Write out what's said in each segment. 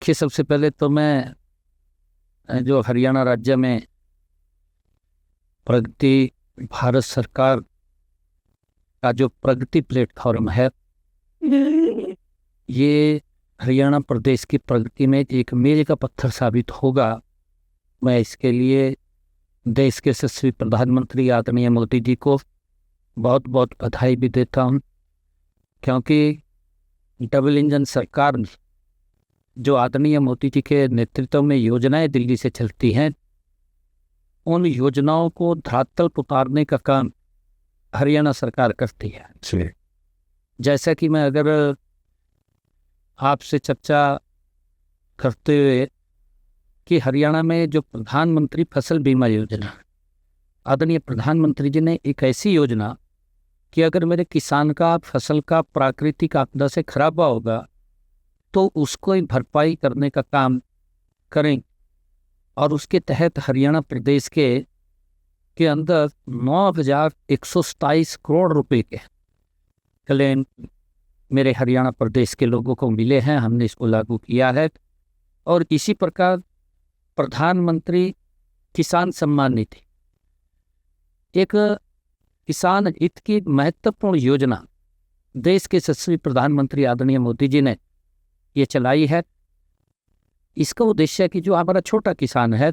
कि सबसे पहले तो मैं जो हरियाणा राज्य में प्रगति भारत सरकार का जो प्रगति प्लेटफॉर्म है, ये हरियाणा प्रदेश की प्रगति में एक मील का पत्थर साबित होगा। मैं इसके लिए देश के यशस्वी प्रधानमंत्री आदरणीय मोदी जी को बहुत बहुत बधाई भी देता हूँ, क्योंकि डबल इंजन सरकार ने जो आदरणीय मोदी जी के नेतृत्व में योजनाएं दिल्ली से चलती हैं, उन योजनाओं को धरातल पर उतारने का काम हरियाणा सरकार करती है। जैसा कि मैं अगर आपसे चर्चा करते हुए कि हरियाणा में जो प्रधानमंत्री फसल बीमा योजना, आदरणीय प्रधानमंत्री जी ने एक ऐसी योजना कि अगर मेरे किसान का फसल का प्राकृतिक आपदा से खराबा होगा तो उसको ही भरपाई करने का काम करें, और उसके तहत हरियाणा प्रदेश के अंदर 9,127 करोड़ रुपए के क्लेम मेरे हरियाणा प्रदेश के लोगों को मिले हैं। हमने इसको लागू किया है। और इसी प्रकार प्रधानमंत्री किसान सम्मान निधि, एक किसान हित की महत्वपूर्ण योजना देश के यशस्वी प्रधानमंत्री आदरणीय मोदी जी ने ये चलाई है। इसका उद्देश्य है कि जो हमारा छोटा किसान है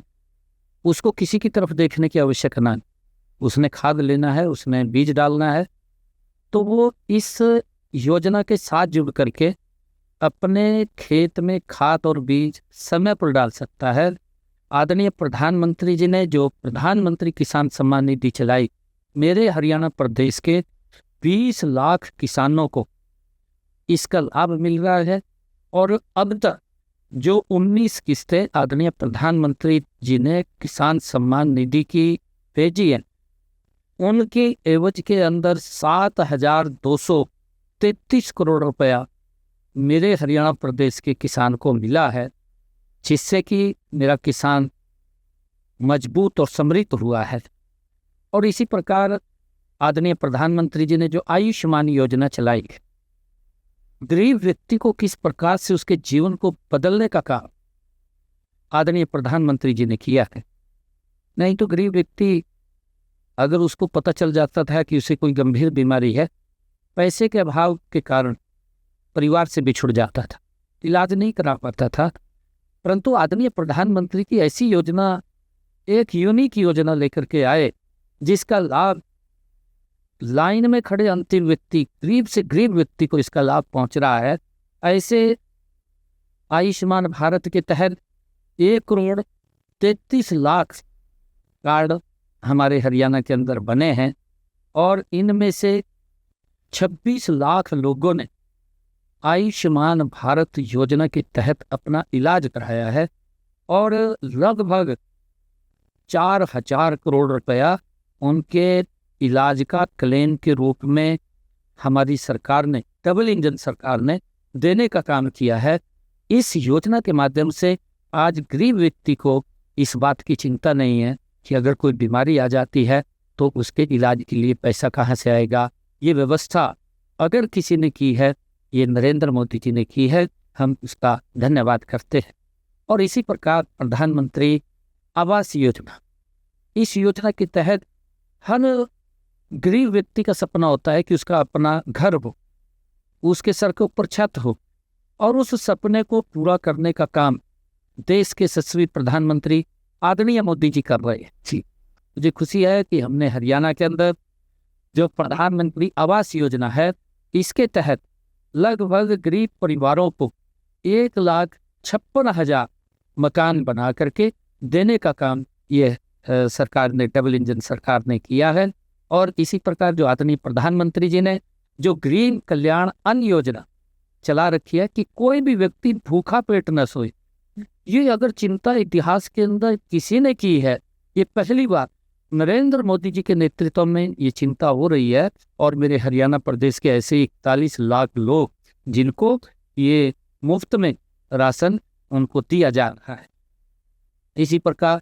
उसको किसी की तरफ देखने की आवश्यकता नहीं, उसने खाद लेना है, उसने बीज डालना है, तो वो इस योजना के साथ जुड़ करके अपने खेत में खाद और बीज समय पर डाल सकता है। आदरणीय प्रधानमंत्री जी ने जो प्रधानमंत्री किसान सम्मान निधि चलाई, मेरे हरियाणा प्रदेश के 20 लाख किसानों को इसका लाभ मिल रहा है। और अब तक जो 19 किस्तें आदरणीय प्रधानमंत्री जी ने किसान सम्मान निधि की भेजी है, उनकी एवज के अंदर 7,233 करोड़ रुपया मेरे हरियाणा प्रदेश के किसान को मिला है, जिससे कि मेरा किसान मजबूत और समृद्ध हुआ है। और इसी प्रकार आदरणीय प्रधानमंत्री जी ने जो आयुष्मान योजना चलाई है, गरीब व्यक्ति को किस प्रकार से उसके जीवन को बदलने का काम आदरणीय प्रधानमंत्री जी ने किया है। नहीं तो गरीब व्यक्ति अगर उसको पता चल जाता था कि उसे कोई गंभीर बीमारी है, पैसे के अभाव के कारण परिवार से बिछुड़ जाता था, इलाज नहीं करा पाता था। परंतु आदरणीय प्रधानमंत्री की ऐसी योजना, एक यूनिक योजना लेकर के आए, जिसका लाभ लाइन में खड़े अंतिम व्यक्ति, गरीब से गरीब व्यक्ति को इसका लाभ पहुंच रहा है। ऐसे आयुष्मान भारत के तहत 1,33,00,000 कार्ड हमारे हरियाणा के अंदर बने हैं, और इनमें से 26 लाख लोगों ने आयुष्मान भारत योजना के तहत अपना इलाज कराया है। और लगभग 4,000 करोड़ रुपया उनके इलाज का क्लेम के रूप में हमारी सरकार ने, डबल इंजन सरकार ने देने का काम किया है। इस योजना के माध्यम से आज गरीब व्यक्ति को इस बात की चिंता नहीं है कि अगर कोई बीमारी आ जाती है तो उसके इलाज के लिए पैसा कहाँ से आएगा। ये व्यवस्था अगर किसी ने की है, ये नरेंद्र मोदी जी ने की है, हम उसका धन्यवाद करते हैं। और इसी प्रकार प्रधानमंत्री आवास योजना, इस योजना के तहत हर गरीब व्यक्ति का सपना होता है कि उसका अपना घर हो, उसके सर के ऊपर छत हो, और उस सपने को पूरा करने का काम देश के यशस्वी प्रधानमंत्री आदरणीय मोदी जी कर रहे हैं। जी, मुझे खुशी है कि हमने हरियाणा के अंदर जो प्रधानमंत्री आवास योजना है, इसके तहत लगभग गरीब परिवारों को 1,56,000 मकान बना करके देने का काम ये सरकार ने, डबल इंजन सरकार ने किया है। और इसी प्रकार जो आदरणीय प्रधानमंत्री जी ने जो गरीब कल्याण अन्न योजना चला रखी है कि कोई भी व्यक्ति भूखा पेट न सोए, ये अगर चिंता इतिहास के अंदर किसी ने की है, ये पहली बार नरेंद्र मोदी जी के नेतृत्व में ये चिंता हो रही है। और मेरे हरियाणा प्रदेश के ऐसे 41 लाख लोग जिनको ये मुफ्त में राशन उनको दिया जा रहा है। इसी प्रकार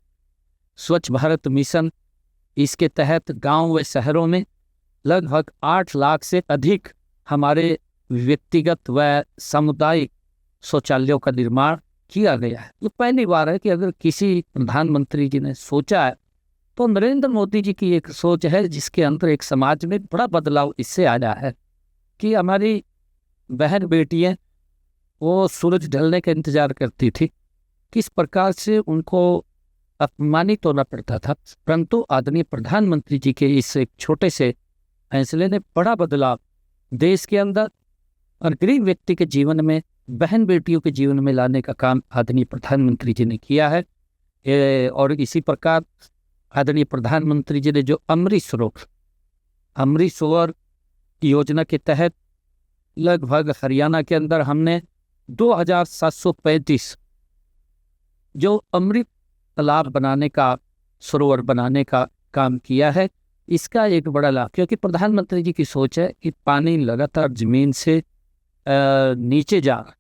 स्वच्छ भारत मिशन, इसके तहत गांव व शहरों में लगभग 8 लाख से अधिक हमारे व्यक्तिगत व सामुदायिक शौचालयों का निर्माण किया गया है। ये पहली बार है कि अगर किसी प्रधानमंत्री जी ने सोचा है, तो नरेंद्र मोदी जी की एक सोच है जिसके अंदर एक समाज में बड़ा बदलाव इससे आया है कि हमारी बहन बेटियां वो सूरज ढलने का इंतजार करती थी, किस प्रकार से उनको अपमानित होना पड़ता था, परंतु आदरणीय प्रधानमंत्री जी के इस एक छोटे से फैसले ने बड़ा बदलाव देश के अंदर और गरीब व्यक्ति के जीवन में, बहन बेटियों के जीवन में लाने का काम आदरणीय प्रधानमंत्री जी ने किया है। और इसी प्रकार आदरणीय प्रधानमंत्री जी ने जो अमृत सरोवर योजना के तहत लगभग हरियाणा के अंदर हमने 2735 जो अमृत तालाब बनाने का, सरोवर बनाने का काम किया है। इसका एक बड़ा लाभ, क्योंकि प्रधानमंत्री जी की सोच है कि पानी लगातार जमीन से नीचे जा रहा है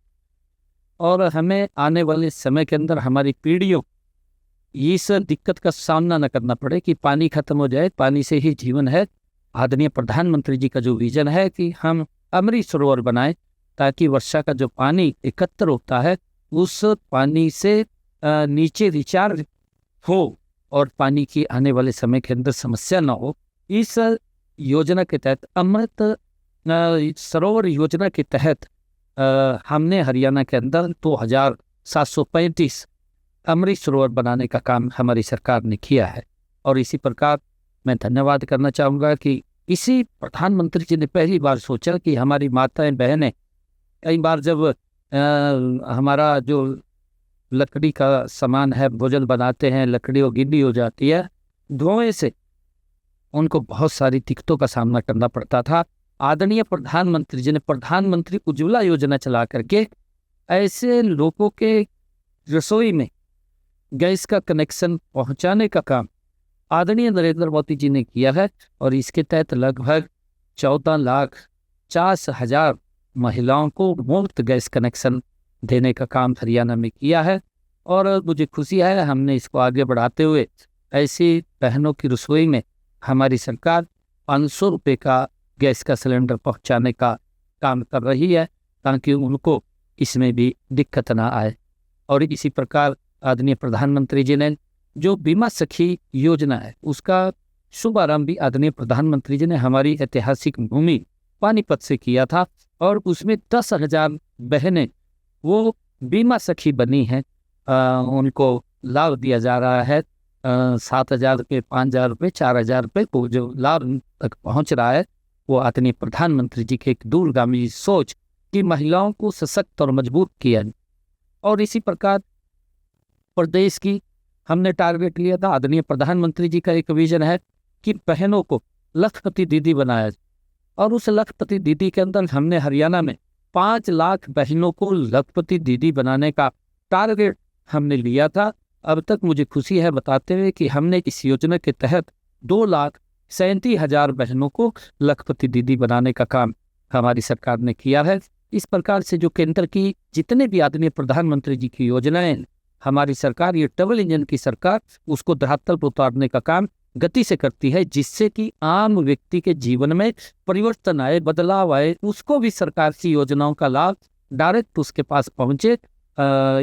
और हमें आने वाले समय के अंदर हमारी पीढ़ियों इस दिक्कत का सामना न करना पड़े कि पानी खत्म हो जाए, पानी से ही जीवन है। आदरणीय प्रधानमंत्री जी का जो विजन है कि हम अमृत सरोवर बनाएं ताकि वर्षा का जो पानी एकत्र होता है उस पानी से नीचे रिचार्ज हो और पानी की आने वाले समय के अंदर समस्या न हो। इस योजना के तहत, अमृत सरोवर योजना के तहत हमने हरियाणा के अंदर 2735 अमृत सरोवर बनाने का काम हमारी सरकार ने किया है। और इसी प्रकार मैं धन्यवाद करना चाहूँगा कि इसी प्रधानमंत्री जी ने पहली बार सोचा कि हमारी माताएं बहनें कई बार जब हमारा जो लकड़ी का सामान है, भोजन बनाते हैं, लकड़ी और गीली हो जाती है, धुएं से उनको बहुत सारी दिक्कतों का सामना करना पड़ता था। आदरणीय प्रधानमंत्री जी ने प्रधानमंत्री उज्ज्वला योजना चला करके ऐसे लोगों के रसोई में गैस का कनेक्शन पहुंचाने का काम आदरणीय नरेंद्र मोदी जी ने किया है। और इसके तहत लगभग 14,50,000 महिलाओं को मुफ्त गैस कनेक्शन देने का काम हरियाणा में किया है। और मुझे खुशी है हमने इसको आगे बढ़ाते हुए ऐसी बहनों की रसोई में हमारी सरकार 500 रुपये का गैस का सिलेंडर पहुंचाने का काम कर रही है ताकि उनको इसमें भी दिक्कत ना आए। और इसी प्रकार आदरणीय प्रधानमंत्री जी ने जो बीमा सखी योजना है उसका शुभारंभ भी आदरणीय प्रधानमंत्री जी ने हमारी ऐतिहासिक भूमि पानीपत से किया था। और उसमें 10,000 बहनें वो बीमा सखी बनी हैं, उनको लाभ दिया जा रहा है। 7,000 रुपये, 5,000 रुपये, 4,000 रुपये को जो लाभ तक पहुंच रहा है वो आदरणीय प्रधानमंत्री जी की एक दूरगामी सोच कि महिलाओं को सशक्त और मजबूत किया। और इसी प्रकार प्रदेश की हमने टारगेट लिया था, आदरणीय प्रधानमंत्री जी का एक विजन है कि बहनों को लखपति दीदी बनाया जाए। और उस लखपति दीदी के अंदर हमने हरियाणा में 5 लाख बहनों को लखपति दीदी बनाने का टारगेट हमने लिया था। अब तक मुझे खुशी है बताते हुए कि हमने इस योजना के तहत 2,37,000 बहनों को लखपति दीदी बनाने का काम हमारी सरकार ने किया है। इस प्रकार से जो केंद्र की जितने भी आदरणीय प्रधानमंत्री जी की योजनाएं हमारी सरकार, ये डबल इंजन की सरकार, उसको धरातल पर उतारने का काम गति से करती है, जिससे कि आम व्यक्ति के जीवन में परिवर्तन आए, बदलाव आए, उसको भी सरकार की योजनाओं का लाभ डायरेक्ट उसके पास पहुंचे।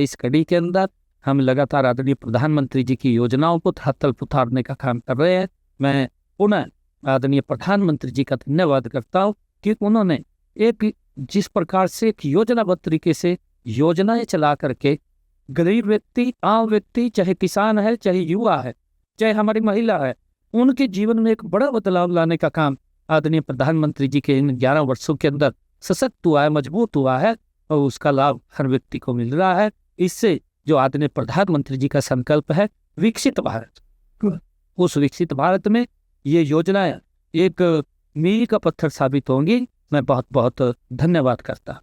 इस कड़ी के अंदर हम लगातार आदरणीय प्रधानमंत्री जी की योजनाओं को धरातल पर उतारने का काम कर रहे हैं। मैं पुनः आदरणीय प्रधानमंत्री जी का धन्यवाद करता हूँ कि उन्होंने एक जिस प्रकार से एक योजनाबद्ध तरीके से योजनाएं चला करके गरीब व्यक्ति, आम व्यक्ति, चाहे किसान है, चाहे युवा है, चाहे हमारी महिला है, उनके जीवन में एक बड़ा बदलाव लाने का काम आदरणीय प्रधानमंत्री जी के इन 11 वर्षों के अंदर सशक्त हुआ है, मजबूत हुआ है और उसका लाभ हर व्यक्ति को मिल रहा है। इससे जो आदरणीय प्रधानमंत्री जी का संकल्प है विकसित भारत, उस विकसित भारत में ये योजनाएं एक मील का पत्थर साबित होंगी। मैं बहुत बहुत धन्यवाद करता हूं।